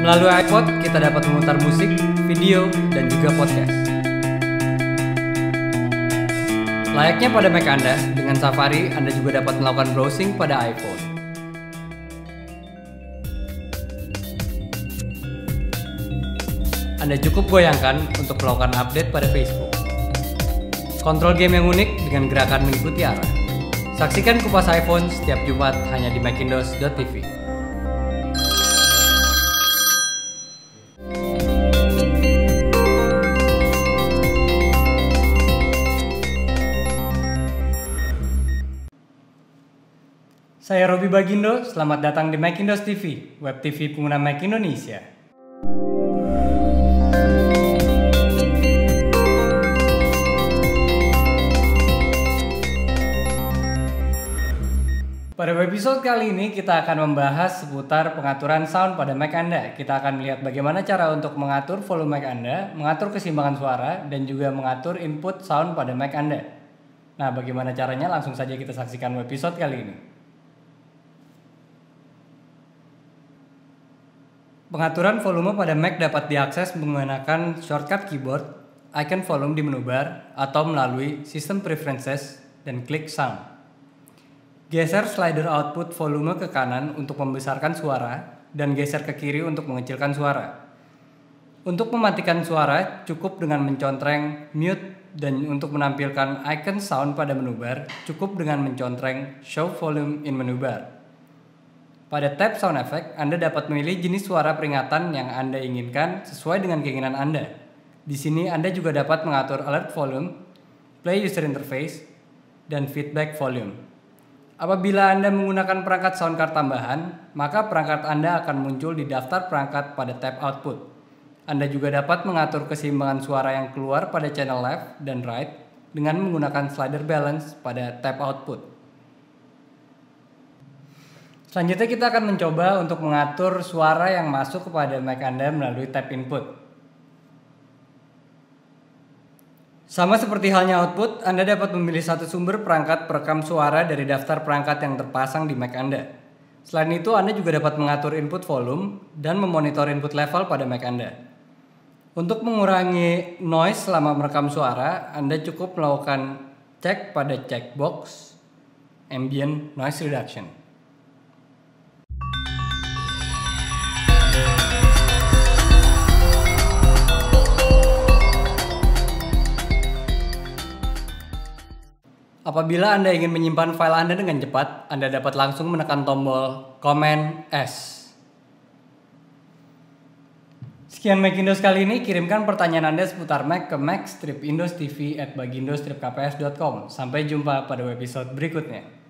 Melalui iPod, kita dapat memutar musik, video, dan juga podcast. Layaknya pada Mac Anda, dengan Safari, Anda juga dapat melakukan browsing pada iPhone. Anda cukup goyangkan untuk melakukan update pada Facebook. Kontrol game yang unik dengan gerakan mengikuti arah. Saksikan kupas iPhone setiap Jumat hanya di macindos.tv. Saya Robi Bagindo, selamat datang di Macindos TV, web TV pengguna Mac Indonesia. Pada episode kali ini kita akan membahas seputar pengaturan sound pada Mac Anda. Kita akan melihat bagaimana cara untuk mengatur volume Mac Anda, mengatur keseimbangan suara, dan juga mengatur input sound pada Mac Anda. Nah, bagaimana caranya? Langsung saja kita saksikan episode kali ini. Pengaturan volume pada Mac dapat diakses menggunakan shortcut keyboard, icon volume di menu bar, atau melalui System Preferences dan klik Sound. Geser slider output volume ke kanan untuk membesarkan suara dan geser ke kiri untuk mengecilkan suara. Untuk mematikan suara cukup dengan mencontreng mute, dan untuk menampilkan icon sound pada menu bar cukup dengan mencontreng show volume in menu bar. Pada tab sound effect, Anda dapat memilih jenis suara peringatan yang Anda inginkan sesuai dengan keinginan Anda. Di sini Anda juga dapat mengatur alert volume, play user interface, dan feedback volume. Apabila Anda menggunakan perangkat sound card tambahan, maka perangkat Anda akan muncul di daftar perangkat pada tab output. Anda juga dapat mengatur keseimbangan suara yang keluar pada channel left dan right dengan menggunakan slider balance pada tab output. Selanjutnya kita akan mencoba untuk mengatur suara yang masuk kepada Mac Anda melalui tab input. Sama seperti halnya output, Anda dapat memilih satu sumber perangkat perekam suara dari daftar perangkat yang terpasang di Mac Anda. Selain itu, Anda juga dapat mengatur input volume dan memonitor input level pada Mac Anda. Untuk mengurangi noise selama merekam suara, Anda cukup melakukan cek pada checkbox Ambient Noise Reduction. Apabila Anda ingin menyimpan file Anda dengan cepat, Anda dapat langsung menekan tombol Command S. Sekian Macindos kali ini, kirimkan pertanyaan Anda seputar Mac ke mac-indostv@bagindo-kps.com. Sampai jumpa pada episode berikutnya.